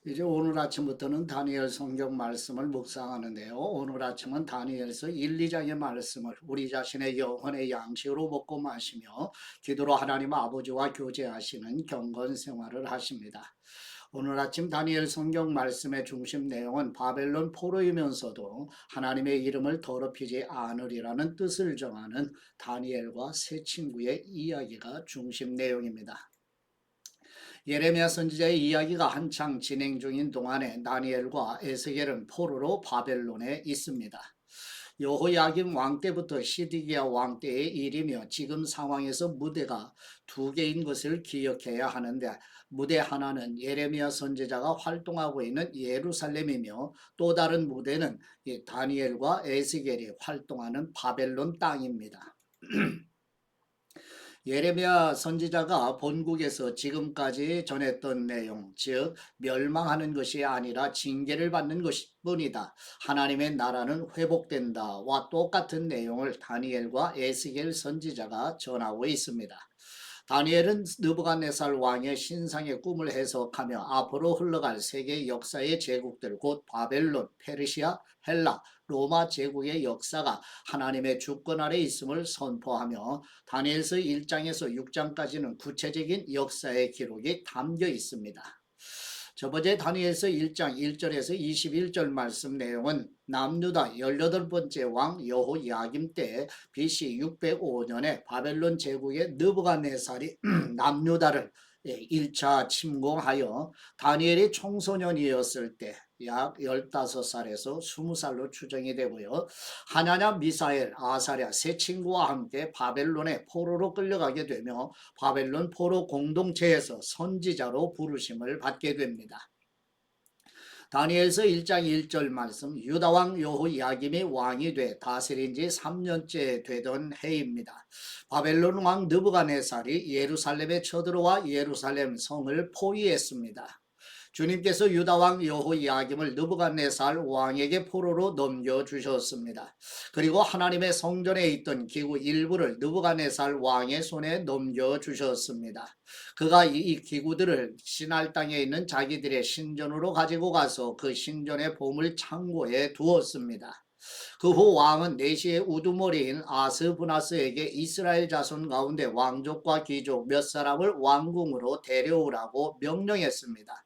이제 오늘 아침부터는 다니엘 성경 말씀을 묵상하는데요. 오늘 아침은 다니엘서 1, 2장의 말씀을 우리 자신의 영혼의 양식으로 먹고 마시며 기도로 하나님 아버지와 교제하시는 경건 생활을 하십니다. 오늘 아침 다니엘 성경 말씀의 중심 내용은 바벨론 포로이면서도 하나님의 이름을 더럽히지 않으리라는 뜻을 정하는 다니엘과 세 친구의 이야기가 중심 내용입니다. 예레미야 선지자의 이야기가 한창 진행 중인 동안에 다니엘과 에스겔은 포로로 바벨론에 있습니다. 여호야김 왕 때부터 시드기야 왕 때의 일이며 지금 상황에서 무대가 두 개인 것을 기억해야 하는데, 무대 하나는 예레미야 선지자가 활동하고 있는 예루살렘이며 또 다른 무대는 다니엘과 에스겔이 활동하는 바벨론 땅입니다. 예레미야 선지자가 본국에서 지금까지 전했던 내용, 즉 멸망하는 것이 아니라 징계를 받는 것뿐이다, 하나님의 나라는 회복된다와 똑같은 내용을 다니엘과 에스겔 선지자가 전하고 있습니다. 다니엘은 느부갓네살 왕의 신상의 꿈을 해석하며 앞으로 흘러갈 세계 역사의 제국들, 곧 바벨론, 페르시아, 헬라, 로마 제국의 역사가 하나님의 주권 아래 있음을 선포하며 다니엘서 1장에서 6장까지는 구체적인 역사의 기록이 담겨 있습니다. 저번에 다니엘서 1장 1절에서 21절 말씀 내용은 남유다 18번째 왕 여호야김 때 BC 605년에 바벨론 제국의 느부갓네살이 남유다를 1차 침공하여 다니엘이 청소년이었을 때 약 15살에서 20살로 추정이 되고요. 하나냐, 미사엘, 아사랴 세 친구와 함께 바벨론의 포로로 끌려가게 되며 바벨론 포로 공동체에서 선지자로 부르심을 받게 됩니다. 다니엘서 1장 1절 말씀, 유다왕 여호야김이 왕이 돼 다스린 지 3년째 되던 해입니다. 바벨론 왕 느부갓네살이 예루살렘에 쳐들어와 예루살렘 성을 포위했습니다. 주님께서 유다왕 여호야김을 느부갓네살 왕에게 포로로 넘겨주셨습니다. 그리고 하나님의 성전에 있던 기구 일부를 느부갓네살 왕의 손에 넘겨주셨습니다. 그가 이 기구들을 시날 땅에 있는 자기들의 신전으로 가지고 가서 그 신전의 보물 창고에 두었습니다. 그 후 왕은 내시의 우두머리인 아스부나스에게 이스라엘 자손 가운데 왕족과 귀족 몇 사람을 왕궁으로 데려오라고 명령했습니다.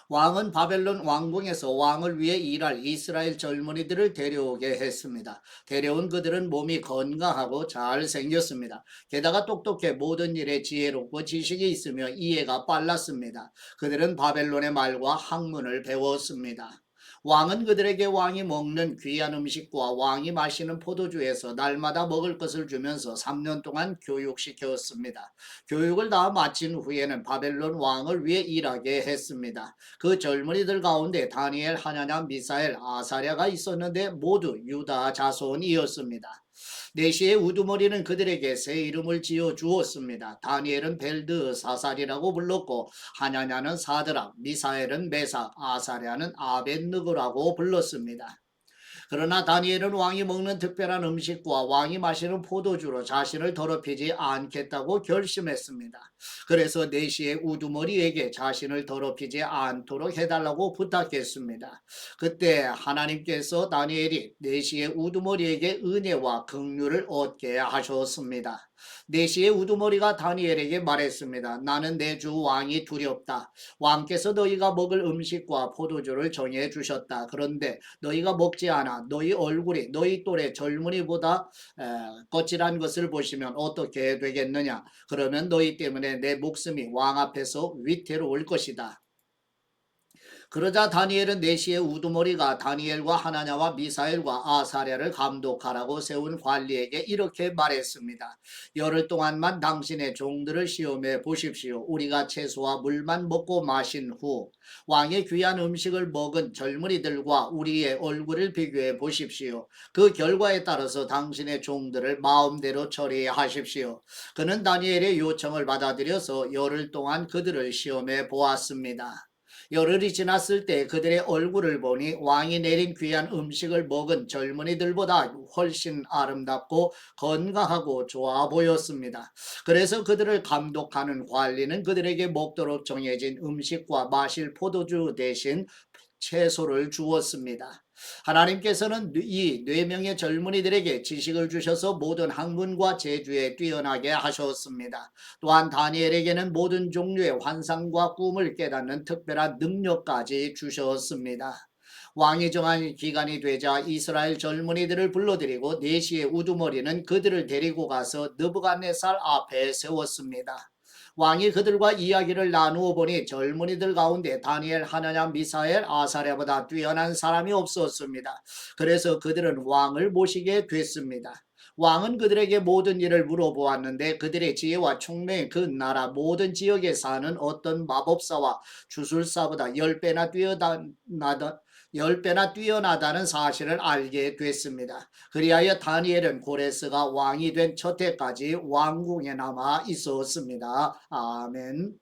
왕은 바벨론 왕궁에서 왕을 위해 일할 이스라엘 젊은이들을 데려오게 했습니다. 데려온 그들은 몸이 건강하고 잘생겼습니다. 게다가 똑똑해 모든 일에 지혜롭고 지식이 있으며 이해가 빨랐습니다. 그들은 바벨론의 말과 학문을 배웠습니다. 왕은 그들에게 왕이 먹는 귀한 음식과 왕이 마시는 포도주에서 날마다 먹을 것을 주면서 3년 동안 교육시켰습니다. 교육을 다 마친 후에는 바벨론 왕을 위해 일하게 했습니다. 그 젊은이들 가운데 다니엘, 하나냐, 미사엘, 아사랴가 있었는데 모두 유다 자손이었습니다. 내시의 우두머리는 그들에게 새 이름을 지어 주었습니다. 다니엘은 벨드사살이라고 불렀고, 하냐냐는 사드락, 미사엘은 메삭, 아사랴는 아벳느고라고 불렀습니다. 그러나 다니엘은 왕이 먹는 특별한 음식과 왕이 마시는 포도주로 자신을 더럽히지 않겠다고 결심했습니다. 그래서 내시의 우두머리에게 자신을 더럽히지 않도록 해달라고 부탁했습니다. 그때 하나님께서 다니엘이 내시의 우두머리에게 은혜와 긍휼을 얻게 하셨습니다. 내시의 우두머리가 다니엘에게 말했습니다. 나는 내 주 왕이 두렵다. 왕께서 너희가 먹을 음식과 포도주를 정해 주셨다. 그런데 너희가 먹지 않아 너희 얼굴이 너희 또래 젊은이보다 거칠한 것을 보시면 어떻게 되겠느냐. 그러면 너희 때문에 내 목숨이 왕 앞에서 위태로울 것이다. 그러자 다니엘은 내시의 우두머리가 다니엘과 하나냐와 미사엘과 아사랴를 감독하라고 세운 관리에게 이렇게 말했습니다. 열흘 동안만 당신의 종들을 시험해 보십시오. 우리가 채소와 물만 먹고 마신 후 왕의 귀한 음식을 먹은 젊은이들과 우리의 얼굴을 비교해 보십시오. 그 결과에 따라서 당신의 종들을 마음대로 처리하십시오. 그는 다니엘의 요청을 받아들여서 열흘 동안 그들을 시험해 보았습니다. 열흘이 지났을 때 그들의 얼굴을 보니 왕이 내린 귀한 음식을 먹은 젊은이들보다 훨씬 아름답고 건강하고 좋아 보였습니다. 그래서 그들을 감독하는 관리는 그들에게 먹도록 정해진 음식과 마실 포도주 대신 채소를 주었습니다. 하나님께서는 이 네 명의 젊은이들에게 지식을 주셔서 모든 학문과 재주에 뛰어나게 하셨습니다. 또한 다니엘에게는 모든 종류의 환상과 꿈을 깨닫는 특별한 능력까지 주셨습니다. 왕이 정한 기간이 되자 이스라엘 젊은이들을 불러들이고 4시의 우두머리는 그들을 데리고 가서 느부갓네살 앞에 세웠습니다. 왕이 그들과 이야기를 나누어 보니 젊은이들 가운데 다니엘, 하나냐, 미사엘, 아사랴보다 뛰어난 사람이 없었습니다. 그래서 그들은 왕을 모시게 됐습니다. 왕은 그들에게 모든 일을 물어보았는데 그들의 지혜와 총명이 그 나라 모든 지역에 사는 어떤 마법사와 주술사보다 10배나 뛰어나다는 사실을 알게 됐습니다. 그리하여 다니엘은 고레스가 왕이 된 첫 해까지 왕궁에 남아 있었습니다. 아멘.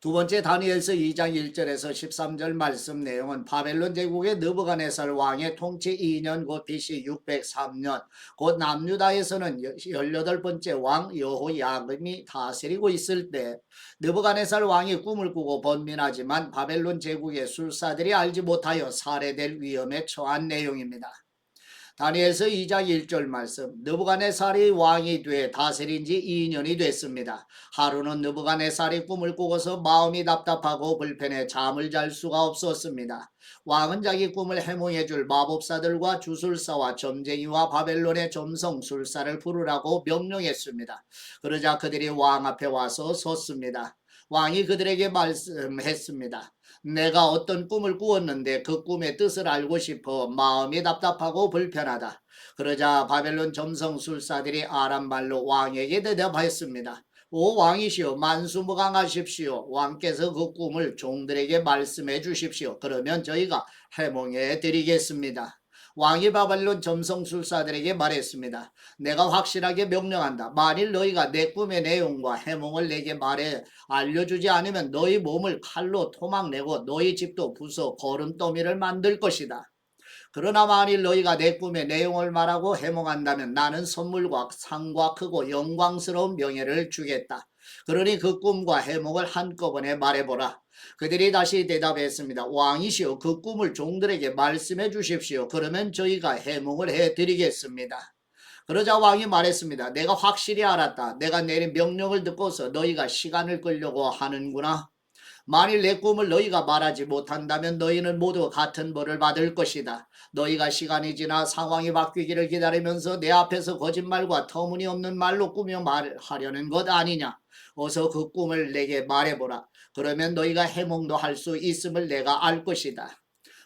두 번째 다니엘서 2장 1절에서 13절 말씀 내용은 바벨론 제국의 느부갓네살 왕의 통치 2년 곧 BC 603년 곧 남유다에서는 18번째 왕 여호야김이 다스리고 있을 때 느부갓네살 왕이 꿈을 꾸고 번민하지만 바벨론 제국의 술사들이 알지 못하여 살해될 위험에 처한 내용입니다. 다니엘서 2장 1절 말씀 느부갓네살이 왕이 돼 다스린 지 2년이 됐습니다. 하루는 느부갓네살이 꿈을 꾸고서 마음이 답답하고 불편해 잠을 잘 수가 없었습니다. 왕은 자기 꿈을 해몽해 줄 마법사들과 주술사와 점쟁이와 바벨론의 점성술사를 부르라고 명령했습니다. 그러자 그들이 왕 앞에 와서 섰습니다. 왕이 그들에게 말씀했습니다. 내가 어떤 꿈을 꾸었는데 그 꿈의 뜻을 알고 싶어 마음이 답답하고 불편하다. 그러자 바벨론 점성술사들이 아람말로 왕에게 대답하였습니다. 오 왕이시여 만수무강하십시오. 왕께서 그 꿈을 종들에게 말씀해 주십시오. 그러면 저희가 해몽해 드리겠습니다. 왕이 바벨론 점성술사들에게 말했습니다. 내가 확실하게 명령한다. 만일 너희가 내 꿈의 내용과 해몽을 내게 말해 알려주지 않으면 너희 몸을 칼로 토막내고 너희 집도 부숴 거름더미를 만들 것이다. 그러나 만일 너희가 내 꿈의 내용을 말하고 해몽한다면 나는 선물과 상과 크고 영광스러운 명예를 주겠다. 그러니 그 꿈과 해몽을 한꺼번에 말해보라. 그들이 다시 대답했습니다. 왕이시여 그 꿈을 종들에게 말씀해 주십시오. 그러면 저희가 해몽을 해드리겠습니다. 그러자 왕이 말했습니다. 내가 확실히 알았다. 내가 내린 명령을 듣고서 너희가 시간을 끌려고 하는구나. 만일 내 꿈을 너희가 말하지 못한다면 너희는 모두 같은 벌을 받을 것이다. 너희가 시간이 지나 상황이 바뀌기를 기다리면서 내 앞에서 거짓말과 터무니없는 말로 꾸며 말하려는 것 아니냐. 어서 그 꿈을 내게 말해보라. 그러면 너희가 해몽도 할 수 있음을 내가 알 것이다.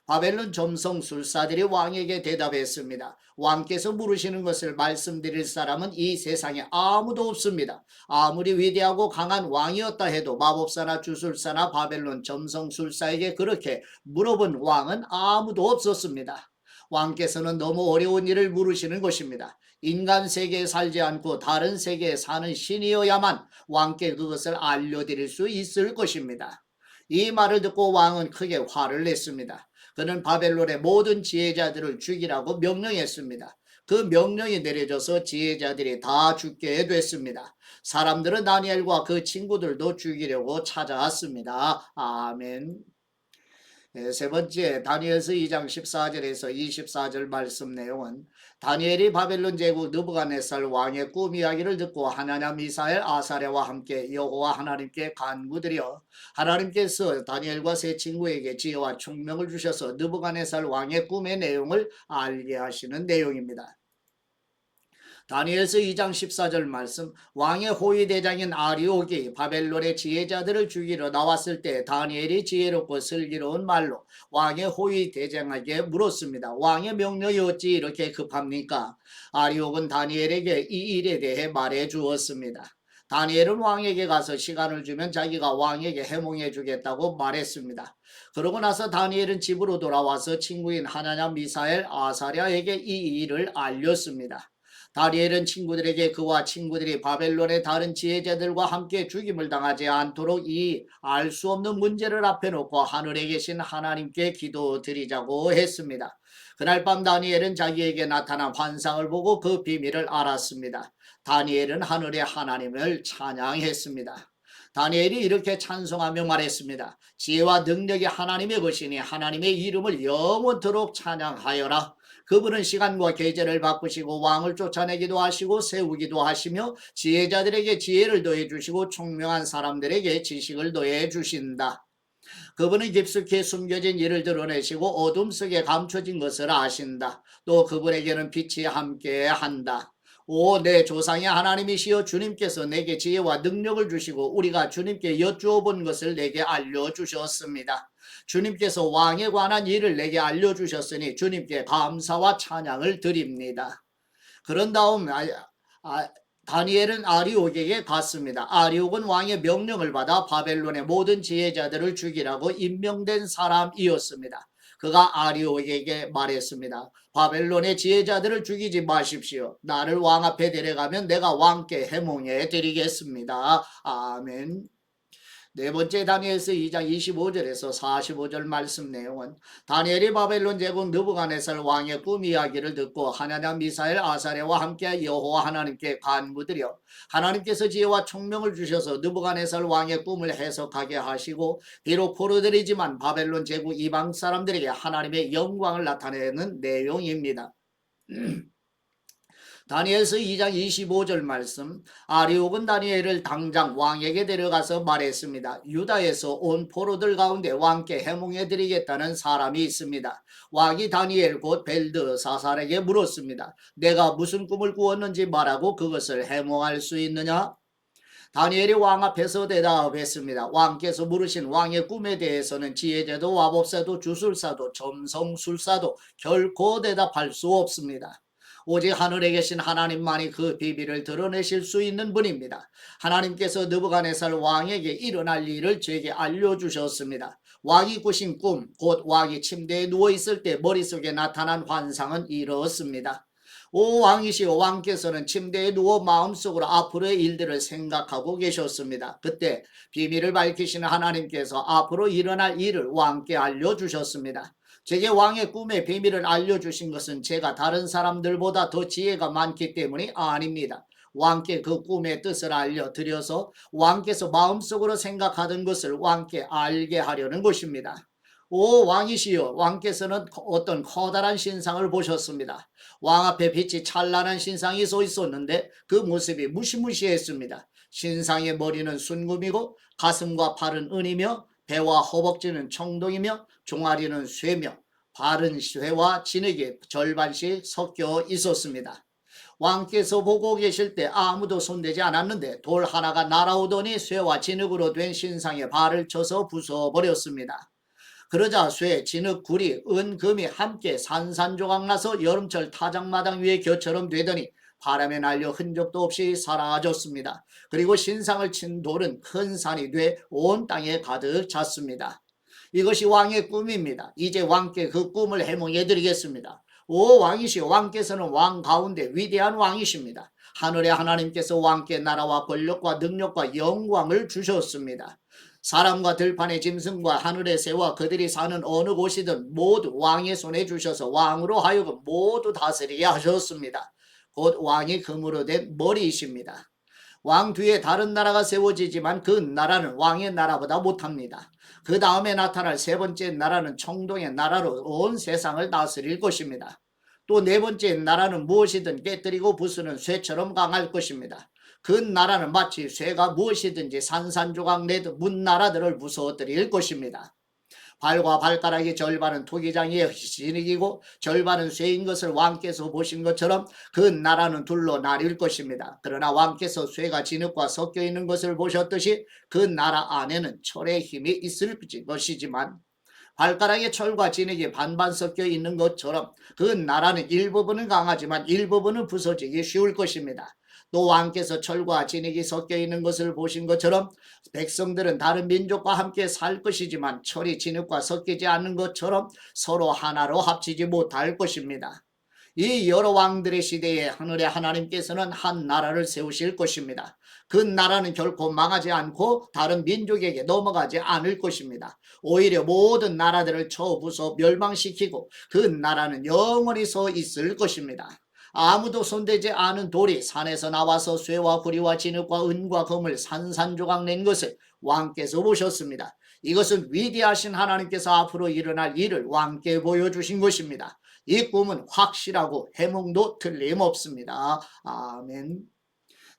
바벨론 점성술사들이 왕에게 대답했습니다. 왕께서 물으시는 것을 말씀드릴 사람은 이 세상에 아무도 없습니다. 아무리 위대하고 강한 왕이었다 해도 마법사나 주술사나 바벨론 점성술사에게 그렇게 물어본 왕은 아무도 없었습니다. 왕께서는 너무 어려운 일을 물으시는 것입니다. 인간 세계에 살지 않고 다른 세계에 사는 신이어야만 왕께 그것을 알려드릴 수 있을 것입니다. 이 말을 듣고 왕은 크게 화를 냈습니다. 그는 바벨론의 모든 지혜자들을 죽이라고 명령했습니다. 그 명령이 내려져서 지혜자들이 다 죽게 됐습니다. 사람들은 다니엘과 그 친구들도 죽이려고 찾아왔습니다. 아멘. 세 번째 다니엘서 2장 14절에서 24절 말씀 내용은 다니엘이 바벨론 제국 느부갓네살 왕의 꿈 이야기를 듣고 하나냐 미사엘 아사랴와 함께 여호와 하나님께 간구드려 하나님께서 다니엘과 세 친구에게 지혜와 총명을 주셔서 느부갓네살 왕의 꿈의 내용을 알게 하시는 내용입니다. 다니엘서 2장 14절 말씀 왕의 호위대장인 아리옥이 바벨론의 지혜자들을 죽이러 나왔을 때 다니엘이 지혜롭고 슬기로운 말로 왕의 호위대장에게 물었습니다. 왕의 명령이 어찌 이렇게 급합니까? 아리옥은 다니엘에게 이 일에 대해 말해 주었습니다. 다니엘은 왕에게 가서 시간을 주면 자기가 왕에게 해몽해 주겠다고 말했습니다. 그러고 나서 다니엘은 집으로 돌아와서 친구인 하나냐 미사엘 아사랴에게 이 일을 알렸습니다. 다니엘은 친구들에게 그와 친구들이 바벨론의 다른 지혜자들과 함께 죽임을 당하지 않도록 이 알 수 없는 문제를 앞에 놓고 하늘에 계신 하나님께 기도드리자고 했습니다. 그날 밤 다니엘은 자기에게 나타난 환상을 보고 그 비밀을 알았습니다. 다니엘은 하늘의 하나님을 찬양했습니다. 다니엘이 이렇게 찬송하며 말했습니다. 지혜와 능력이 하나님의 것이니 하나님의 이름을 영원토록 찬양하여라. 그분은 시간과 계절을 바꾸시고 왕을 쫓아내기도 하시고 세우기도 하시며 지혜자들에게 지혜를 더해 주시고 총명한 사람들에게 지식을 더해 주신다. 그분은 깊숙이 숨겨진 일을 드러내시고 어둠 속에 감춰진 것을 아신다. 또 그분에게는 빛이 함께한다. 오, 내 조상의 하나님이시여 주님께서 내게 지혜와 능력을 주시고 우리가 주님께 여쭈어 본 것을 내게 알려주셨습니다. 주님께서 왕에 관한 일을 내게 알려주셨으니 주님께 감사와 찬양을 드립니다. 그런 다음 다니엘은 아리옥에게 갔습니다. 아리옥은 왕의 명령을 받아 바벨론의 모든 지혜자들을 죽이라고 임명된 사람이었습니다. 그가 아리옥에게 말했습니다. 바벨론의 지혜자들을 죽이지 마십시오. 나를 왕 앞에 데려가면 내가 왕께 해몽해 드리겠습니다. 아멘. 네 번째 다니엘서 2장 25절에서 45절 말씀 내용은 다니엘이 바벨론 제국 느부갓네살 왕의 꿈 이야기를 듣고 하나냐 미사엘 아사랴와 함께 여호와 하나님께 간구드려 하나님께서 지혜와 총명을 주셔서 느부갓네살 왕의 꿈을 해석하게 하시고 비록 포로들이지만 바벨론 제국 이방 사람들에게 하나님의 영광을 나타내는 내용입니다. 다니엘서 2장 25절 말씀 아리옥은 다니엘을 당장 왕에게 데려가서 말했습니다. 유다에서 온 포로들 가운데 왕께 해몽해 드리겠다는 사람이 있습니다. 왕이 다니엘 곧 벨드사살에게 물었습니다. 내가 무슨 꿈을 꾸었는지 말하고 그것을 해몽할 수 있느냐? 다니엘이 왕 앞에서 대답했습니다. 왕께서 물으신 왕의 꿈에 대해서는 지혜자도 와법사도 주술사도 점성술사도 결코 대답할 수 없습니다. 오직 하늘에 계신 하나님만이 그 비밀을 드러내실 수 있는 분입니다. 하나님께서 느부갓네살 왕에게 일어날 일을 제게 알려주셨습니다. 왕이 꾸신 꿈, 곧 왕이 침대에 누워있을 때 머릿속에 나타난 환상은 이렇습니다. 오 왕이시여 왕께서는 침대에 누워 마음속으로 앞으로의 일들을 생각하고 계셨습니다. 그때 비밀을 밝히시는 하나님께서 앞으로 일어날 일을 왕께 알려주셨습니다. 제게 왕의 꿈의 비밀을 알려주신 것은 제가 다른 사람들보다 더 지혜가 많기 때문이 아닙니다. 왕께 그 꿈의 뜻을 알려드려서 왕께서 마음속으로 생각하던 것을 왕께 알게 하려는 것입니다. 오 왕이시여 왕께서는 어떤 커다란 신상을 보셨습니다. 왕 앞에 빛이 찬란한 신상이 서 있었는데 그 모습이 무시무시했습니다. 신상의 머리는 순금이고 가슴과 팔은 은이며 배와 허벅지는 청동이며 종아리는 쇠며 발은 쇠와 진흙이 절반씩 섞여 있었습니다. 왕께서 보고 계실 때 아무도 손대지 않았는데 돌 하나가 날아오더니 쇠와 진흙으로 된 신상의 발을 쳐서 부숴버렸습니다. 그러자 쇠, 진흙, 구리, 은, 금이 함께 산산조각 나서 여름철 타작마당 위에 겨처럼 되더니 바람에 날려 흔적도 없이 사라졌습니다. 그리고 신상을 친 돌은 큰 산이 돼 온 땅에 가득 찼습니다. 이것이 왕의 꿈입니다. 이제 왕께 그 꿈을 해몽해 드리겠습니다. 오 왕이시여 왕께서는 왕 가운데 위대한 왕이십니다. 하늘의 하나님께서 왕께 나라와 권력과 능력과 영광을 주셨습니다. 사람과 들판의 짐승과 하늘의 새와 그들이 사는 어느 곳이든 모두 왕의 손에 주셔서 왕으로 하여금 모두 다스리게 하셨습니다. 곧 왕이 금으로 된 머리이십니다. 왕 뒤에 다른 나라가 세워지지만 그 나라는 왕의 나라보다 못합니다. 그 다음에 나타날 세 번째 나라는 청동의 나라로 온 세상을 다스릴 것입니다. 또 네 번째 나라는 무엇이든 깨뜨리고 부수는 쇠처럼 강할 것입니다. 그 나라는 마치 쇠가 무엇이든지 산산조각 내듯 문나라들을 부숴뜨릴 것입니다. 발과 발가락의 절반은 토기장의 진흙이고 절반은 쇠인 것을 왕께서 보신 것처럼 그 나라는 둘로 나뉠 것입니다. 그러나 왕께서 쇠가 진흙과 섞여 있는 것을 보셨듯이 그 나라 안에는 철의 힘이 있을 것이지만 발가락의 철과 진흙이 반반 섞여 있는 것처럼 그 나라는 일부분은 강하지만 일부분은 부서지기 쉬울 것입니다. 또 왕께서 철과 진흙이 섞여 있는 것을 보신 것처럼 백성들은 다른 민족과 함께 살 것이지만 철이 진흙과 섞이지 않는 것처럼 서로 하나로 합치지 못할 것입니다. 이 여러 왕들의 시대에 하늘의 하나님께서는 한 나라를 세우실 것입니다. 그 나라는 결코 망하지 않고 다른 민족에게 넘어가지 않을 것입니다. 오히려 모든 나라들을 쳐부숴 멸망시키고 그 나라는 영원히 서 있을 것입니다. 아무도 손대지 않은 돌이 산에서 나와서 쇠와 구리와 진흙과 은과 금을 산산조각 낸 것을 왕께서 보셨습니다. 이것은 위대하신 하나님께서 앞으로 일어날 일을 왕께 보여주신 것입니다. 이 꿈은 확실하고 해몽도 틀림없습니다. 아멘.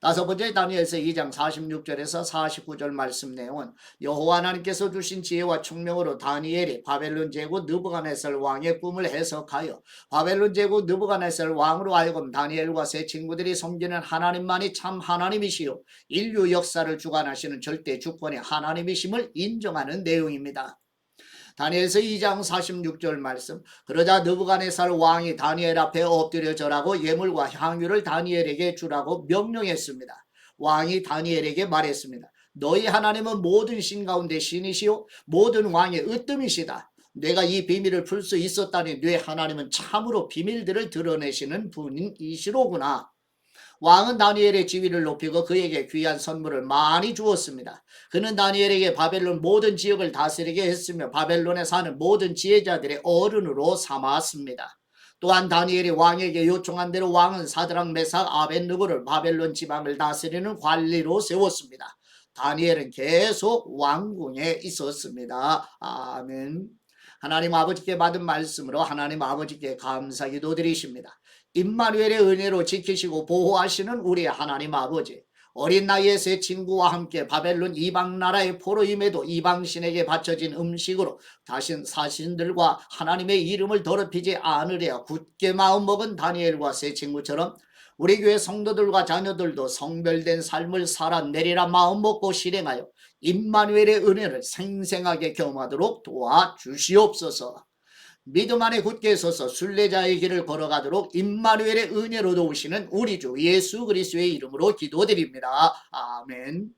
다섯 번째 다니엘서 2장 46절에서 49절 말씀 내용은 여호와 하나님께서 주신 지혜와 총명으로 다니엘이 바벨론 제국 느부갓네살 왕의 꿈을 해석하여 바벨론 제국 느부갓네살 왕으로 하여금 다니엘과 세 친구들이 섬기는 하나님만이 참 하나님이시요 인류 역사를 주관하시는 절대 주권의 하나님이심을 인정하는 내용입니다. 다니엘서 2장 46절 말씀. 그러자 느부갓네살 왕이 다니엘 앞에 엎드려 절하고 예물과 향유를 다니엘에게 주라고 명령했습니다. 왕이 다니엘에게 말했습니다. 너희 하나님은 모든 신 가운데 신이시요 모든 왕의 으뜸이시다. 내가 이 비밀을 풀 수 있었다니 네 하나님은 참으로 비밀들을 드러내시는 분이시로구나. 왕은 다니엘의 지위를 높이고 그에게 귀한 선물을 많이 주었습니다. 그는 다니엘에게 바벨론 모든 지역을 다스리게 했으며 바벨론에 사는 모든 지혜자들의 어른으로 삼았습니다. 또한 다니엘이 왕에게 요청한 대로 왕은 사드락 메삭 아벳느고를 바벨론 지방을 다스리는 관리로 세웠습니다. 다니엘은 계속 왕궁에 있었습니다. 아멘. 하나님 아버지께 받은 말씀으로 하나님 아버지께 감사기도 드리십니다. 임마누엘의 은혜로 지키시고 보호하시는 우리 하나님 아버지, 어린 나이에 새 친구와 함께 바벨론 이방 나라의 포로임에도 이방신에게 바쳐진 음식으로 사신들과 하나님의 이름을 더럽히지 않으려 굳게 마음먹은 다니엘과 새 친구처럼 우리 교회 성도들과 자녀들도 성별된 삶을 살아내리라 마음먹고 실행하여 임마누엘의 은혜를 생생하게 경험하도록 도와주시옵소서. 믿음 안에 굳게 서서 순례자의 길을 걸어가도록 임마누엘의 은혜로 도우시는 우리 주 예수 그리스도의 이름으로 기도드립니다. 아멘.